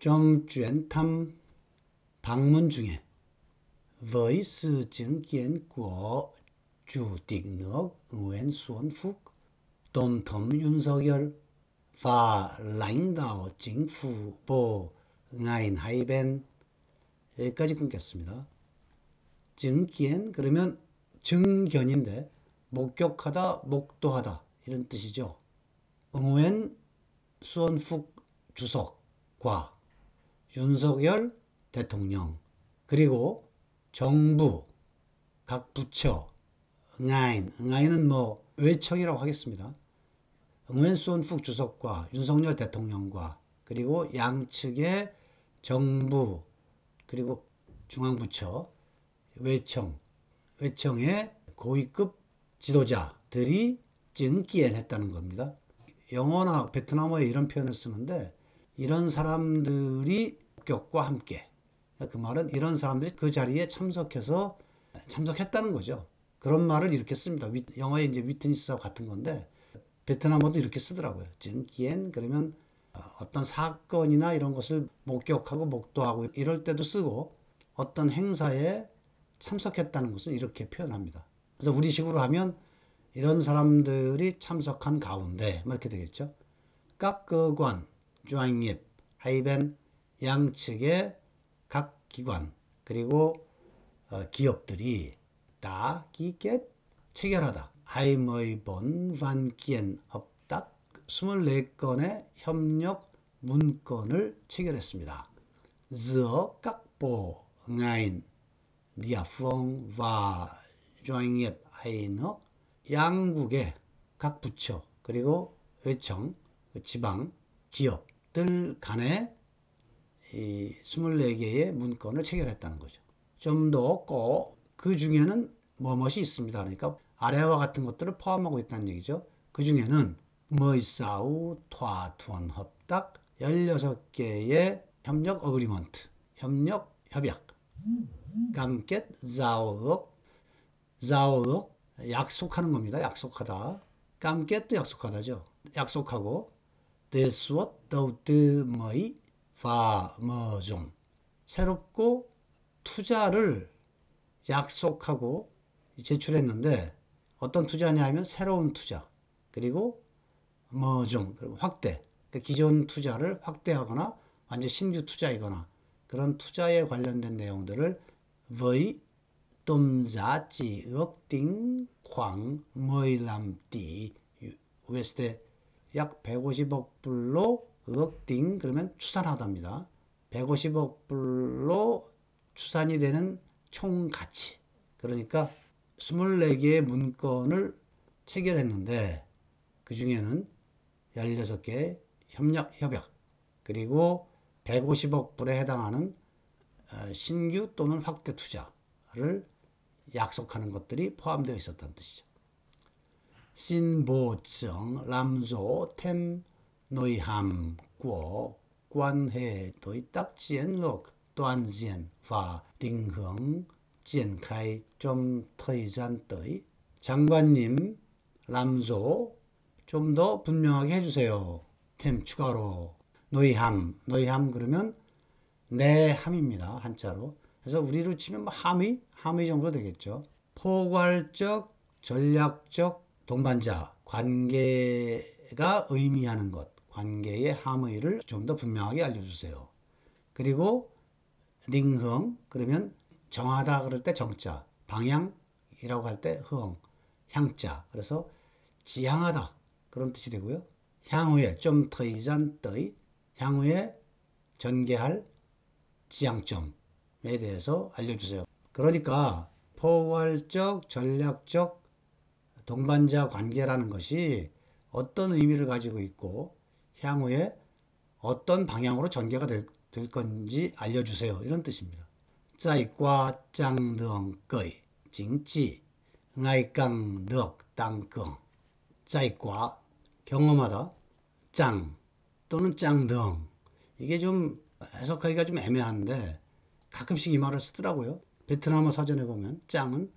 좀 chuyển thăm 방문 중에 với sự chứng kiến của Chủ tịch nước Nguyễn Xuân Phúc, Tổng thống Yoon Suk-yeol và lãnh đạo chính phủ bộ ngành hai bên. 여기까지 끊겠습니다. 증kiến 그러면 증견인데 목격하다, 목도하다 이런 뜻이죠. 응웬 수원푹 주석과 윤석열 대통령 그리고 정부 각 부처 응아인은 뭐 외청이라고 하겠습니다. 응웬 수원푹 주석과 윤석열 대통령과 그리고 양측의 정부 그리고 중앙부처 외청의 고위급 지도자들이 증기엔했다는 겁니다. 영어나 베트남어에 이런 표현을 쓰는데 이런 사람들이 목격과 함께 그 말은 이런 사람들이 그 자리에 참석했다는 거죠. 그런 말을 이렇게 씁니다. 영어에 이제 위트니스와 같은 건데 베트남어도 이렇게 쓰더라고요. 증기엔 그러면 어떤 사건이나 이런 것을 목격하고 목도하고 이럴 때도 쓰고 어떤 행사에 참석했다는 것을 이렇게 표현합니다. 그래서 우리식으로 하면 이런 사람들이 참석한 가운데 이렇게 되겠죠. 각 cơ quan, doanh nghiệp, hai bên 양측의 각 기관 그리고 기업들이 đã ký kết 체결하다. 24번 văn kiện hợp tác 24건의 협력 문건을 체결했습니다. giữa các bộ ngành địa phương và doanh nghiệp hai nước 양국의 각 부처 그리고 외청, 지방, 기업들 간에 이 24개의 문건을 체결했다는 거죠. 좀 더 없고 그 중에는 뭐뭇이 있습니다. 그러니까 아래와 같은 것들을 포함하고 있다는 얘기죠. 그 중에는 머이사우 토아투원 협딱 16개의 협력 어그리먼트, 협력 협약, 감켓 자오역 약속하는 겁니다. 약속하다. 감켓도 약속하다죠. 약속하고 대수업 đầu tư mới và mở rộng 새롭고 투자를 약속하고 제출했는데 어떤 투자냐 하면 새로운 투자 그리고 mở rộng 확대 그러니까 기존 투자를 확대하거나 완전 신규 투자이거나 그런 투자에 관련된 내용들을 với tổng giá trị ước tính khoảng 15 tỷ USD 약 150억 불로 ước tính 그러면 추산하답니다. 150억 불로 추산이 되는 총 가치 그러니까 24개의 문건을 체결했는데 그 중에는 16개의 협약 그리고 150억 불에 해당하는 신규 또는 확대 투자를 약속하는 것들이 포함되어 있었다는 뜻이죠. Xin Bộ trưởng làm rõ thêm nội hàm của quan hệ đối tác chiến lược toàn diện và định hướng triển khai trong thời gian tới. 장관님, làm rõ 좀 더 분명하게 해주세요. thêm 추가로 노이함 그러면 내함입니다. 한자로. 그래서 우리로 치면 함의 정도 되겠죠. 포괄적, 전략적, 동반자, 관계가 의미하는 것, 관계의 함의를 좀 더 분명하게 알려주세요. 그리고 링흥 그러면 정하다 그럴 때 정자, 방향이라고 할 때 흥, 향자. 그래서 지향하다 그런 뜻이 되고요. 향후에 좀 thời gian tới 향후에 전개할 지향점에 대해서 알려주세요. 그러니까 포괄적, 전략적, 동반자 관계라는 것이 어떤 의미를 가지고 있고 향후에 어떤 방향으로 전개가 될 건지 알려주세요. 이런 뜻입니다. 在qua trang đường cởi chính trị ngày càng được tăng cường. 在qua 경험하다, 짱 또는 짱등 이게 좀 해석하기가 좀 애매한데 가끔씩 이 말을 쓰더라고요. 베트남어 사전에 보면 짱은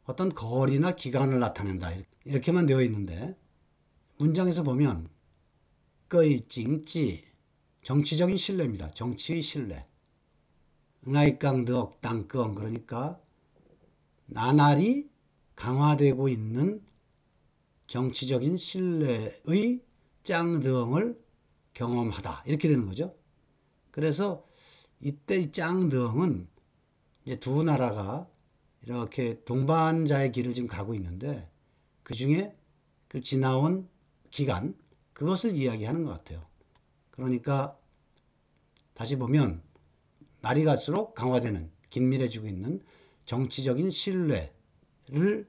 어떤 거리나 기간을 나타낸다 이렇게만 되어 있는데 문장에서 보면 거의 징지 정치적인 신뢰입니다. 정치의 신뢰. 응아이깡드억 땅끄엉 그러니까 나날이 강화되고 있는 정치적인 신뢰의 짱드엉을 경험하다. 이렇게 되는 거죠. 그래서 이때 이 짱드엉은 이제 두 나라가 이렇게 동반자의 길을 지금 가고 있는데 그 중에 그 지나온 기간 그것을 이야기하는 것 같아요. 그러니까 다시 보면 날이 갈수록 강화되는 긴밀해지고 있는 정치적인 신뢰를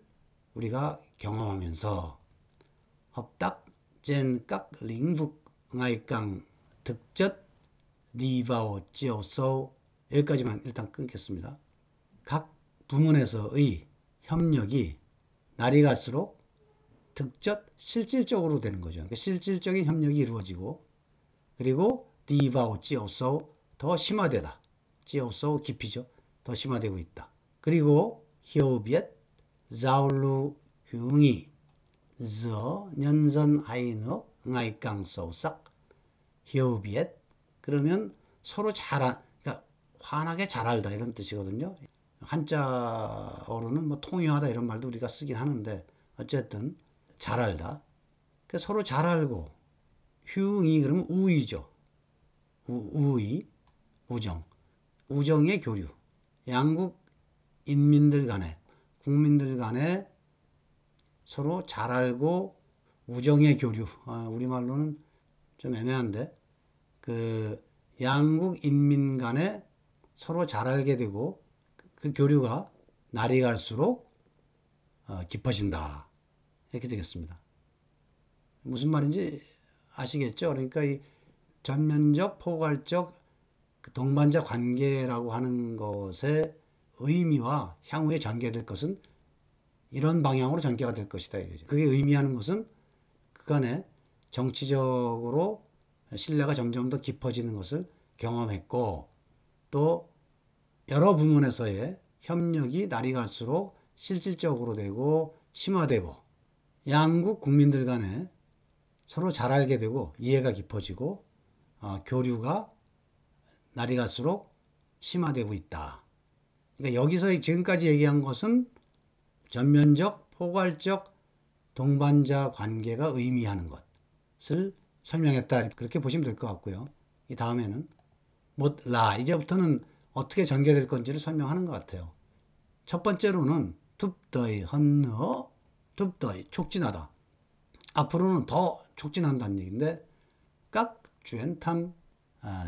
우리가 경험하면서 hợp tác trên các lĩnh vực ngày càng thực chất đi vào chiều sâu 여기까지만 일단 끊겠습니다. 각 부문에서의 협력이 날이 갈수록 thực chất 실질적으로 되는 거죠. 그러니까 실질적인 협력이 이루어지고 그리고 đi vào chiều sâu 더 심화되다. chiều sâu 깊이죠. 더 심화되고 있다. 그리고 hiểu biết giao lưu hữu nghị giữa nhân dân hai nước ngày càng sâu sắc. hiểu biết 그러면 서로 그러니까 환하게 잘 알다 이런 뜻이거든요. 한자어로는 뭐 통유하다 이런 말도 우리가 쓰긴 하는데 어쨌든 잘 알다. 그러니까 서로 잘 알고 휴응이 그러면 우의죠. 우의, 우정. 우정의 교류. 양국 인민들 간에 국민들 간에 서로 잘 알고 우정의 교류. 우리말로는 좀 애매한데 그 양국 인민 간에 서로 잘 알게 되고 그 교류가 날이 갈수록 깊어진다. 이렇게 되겠습니다. 무슨 말인지 아시겠죠? 그러니까 이 전면적, 포괄적 동반자 관계라고 하는 것의 의미와 향후에 전개될 것은 이런 방향으로 전개가 될 것이다. 이거죠. 그게 의미하는 것은 그간에 정치적으로 신뢰가 점점 더 깊어지는 것을 경험했고 또 여러 부문에서의 협력이 날이 갈수록 실질적으로 되고 심화되고 양국 국민들 간에 서로 잘 알게 되고 이해가 깊어지고 교류가 날이 갈수록 심화되고 있다. 그러니까 여기서 지금까지 얘기한 것은 전면적, 포괄적 동반자 관계가 의미하는 것을 설명했다. 그렇게 보시면 될 것 같고요. 이 다음에는 이제부터는 어떻게 전개될 건지를 설명하는 것 같아요. 첫 번째로는 툭더이 헌너 툭더이 촉진하다. 앞으로는 더 촉진한다는 얘기인데 các chuyến thăm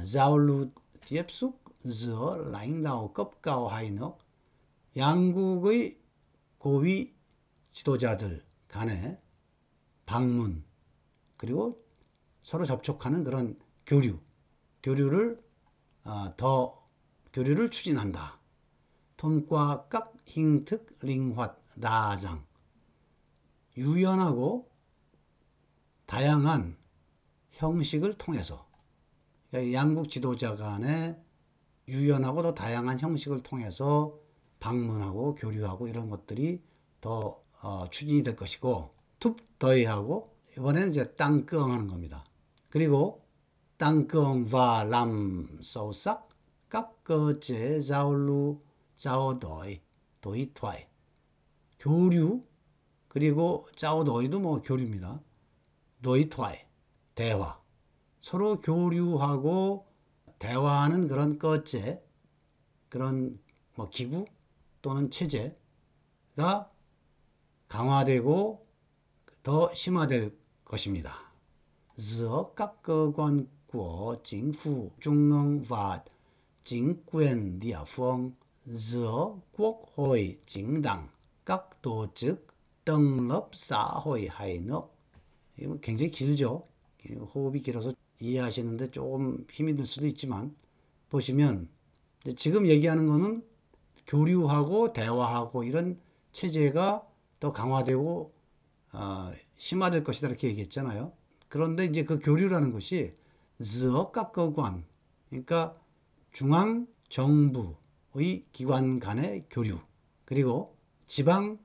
giao lưu tiếp xúc giữa lãnh đạo cấp cao hai nước 양국의 고위 지도자들 간의 방문 그리고 서로 접촉하는 그런 교류를 추진한다. 통과 các hình thức linh hoạt đa dạng 유연하고 다양한 형식을 통해서 그러니까 양국 지도자 간의 유연하고 더 다양한 형식을 통해서 방문하고 교류하고 이런 것들이 더 추진이 될 것이고 툭더이하고 이번에는 이제 땅끄엉 하는 겁니다. 그리고 땅끄엉 và làm sâu sắc các cơ chế giao lưu trao đổi đối thoại 교류 그리고 짜오도이도 뭐 교류입니다. 도이토이 대화 서로 교류하고 대화하는 그런 거제 그런 뭐 기구 또는 체제가 강화되고 더 심화될 것입니다. giữa các cơ quan của chính phủ trung ương và chính quyền địa phương giữa quốc hội chính đảng các tổ chức tầng lớp xã hội hai nước 이거 굉장히 길죠. 호흡이 길어서 이해하시는데 조금 힘이 들 수도 있지만 보시면 지금 얘기하는 거는 교류하고 대화하고 이런 체제가 더 강화되고 심화될 것이다 이렇게 얘기했잖아요. 그런데 이제 그 교류라는 것이 giữa các cơ quan 그러니까 중앙 정부의 기관 간의 교류 그리고 지방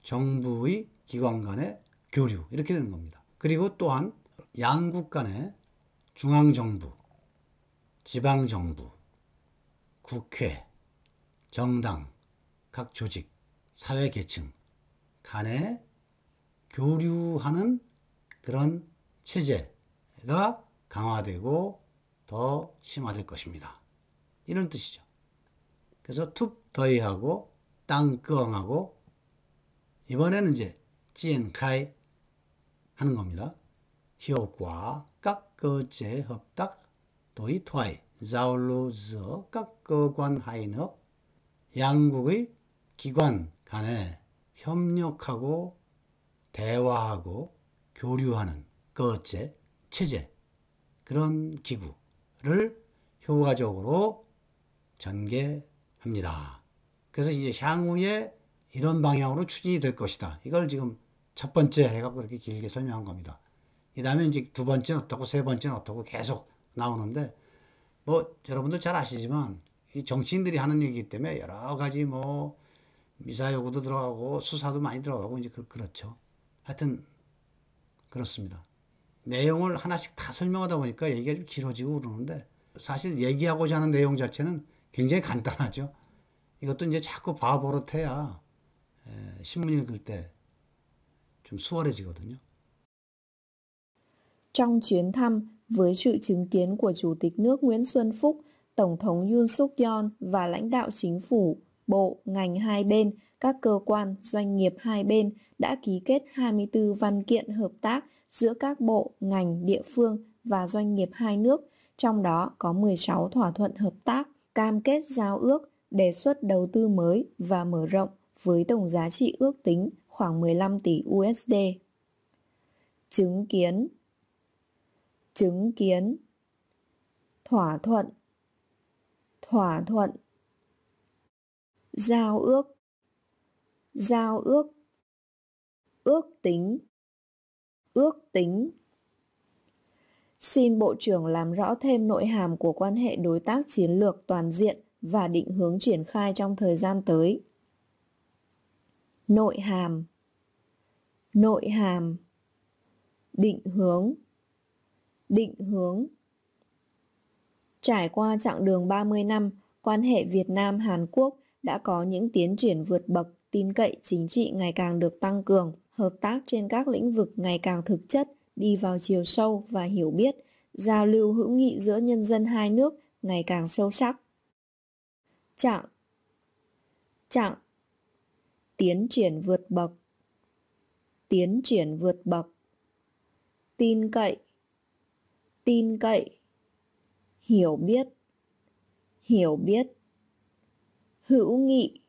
정부의 기관 간의 교류 이렇게 되는 겁니다. 그리고 또한 양국 간의 중앙정부 지방정부, 국회, 정당, 각 조직, 사회계층 간에 교류하는 그런 체제가 강화되고 더 심화될 것입니다. 이런 뜻이죠. 그래서 툭 더이하고 땅꺼하고 이번에는 이제 찌엔카이 하는 겁니다. 효과 깍거제 hợp tác đối thoại giao lưu giữa các cơ quan hai nước 양국의 기관 간에 협력하고 대화하고 교류하는 거제 체제 그런 기구를 효과적으로 전개합니다. 그래서 이제 향후에 이런 방향으로 추진이 될 것이다. 이걸 지금 첫 번째 해갖고 이렇게 길게 설명한 겁니다. 이 다음에 이제 두 번째는 어떻고 세 번째는 어떻고 계속 나오는데 뭐 여러분들 잘 아시지만 이 정치인들이 하는 얘기이기 때문에 여러 가지 뭐 미사 요구도 들어가고 수사도 많이 들어가고 이제 그렇죠. 하여튼 그렇습니다. 내용을 하나씩 다 설명하다 보니까 얘기가 좀 길어지고 그러는데 사실 얘기하고자 하는 내용 자체는 굉장히 간단하죠. 이것도 이제 자꾸 봐버릇해야 신문 읽을 때 좀 수월해지거든요. Trong chuyến thăm, với sự chứng kiến của Chủ tịch nước Nguyễn Xuân Phúc, Tổng thống Yoon suk yeol và lãnh đạo chính phủ, bộ, ngành hai bên, các cơ quan, doanh nghiệp hai bên đã ký kết 24 văn kiện hợp tác giữa các bộ, ngành, địa phương và doanh nghiệp hai nước, trong đó có 16 thỏa thuận hợp tác, cam kết giao ước, đề xuất đầu tư mới và mở rộng với tổng giá trị ước tính khoảng 15 tỷ USD. Chứng kiến, thỏa thuận, giao ước, ước tính. Xin Bộ trưởng làm rõ thêm nội hàm của quan hệ đối tác chiến lược toàn diện và định hướng triển khai trong thời gian tới. Nội hàm, định hướng. Trải qua chặng đường 30 năm, quan hệ Việt Nam-Hàn Quốc đã có những tiến triển vượt bậc, tin cậy chính trị ngày càng được tăng cường, hợp tác trên các lĩnh vực ngày càng thực chất, đi vào chiều sâu và hiểu biết, giao lưu hữu nghị giữa nhân dân hai nước ngày càng sâu sắc. Chặng tiến triển vượt bậc. Tin cậy. Hiểu biết. Hữu nghị.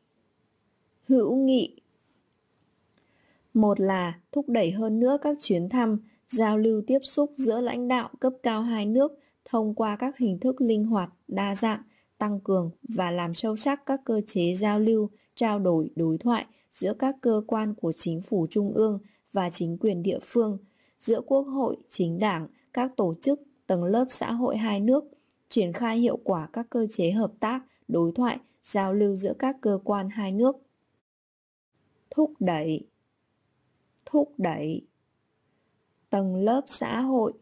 Một là thúc đẩy hơn nữa các chuyến thăm, giao lưu tiếp xúc giữa lãnh đạo cấp cao hai nước thông qua các hình thức linh hoạt, đa dạng, tăng cường và làm sâu sắc các cơ chế giao lưu, trao đổi, đối thoại giữa các cơ quan của chính phủ trung ương và chính quyền địa phương, giữa quốc hội, chính đảng, các tổ chức, tầng lớp xã hội hai nước, triển khai hiệu quả các cơ chế hợp tác, đối thoại, giao lưu giữa các cơ quan hai nước. Thúc đẩy. Tầng lớp xã hội.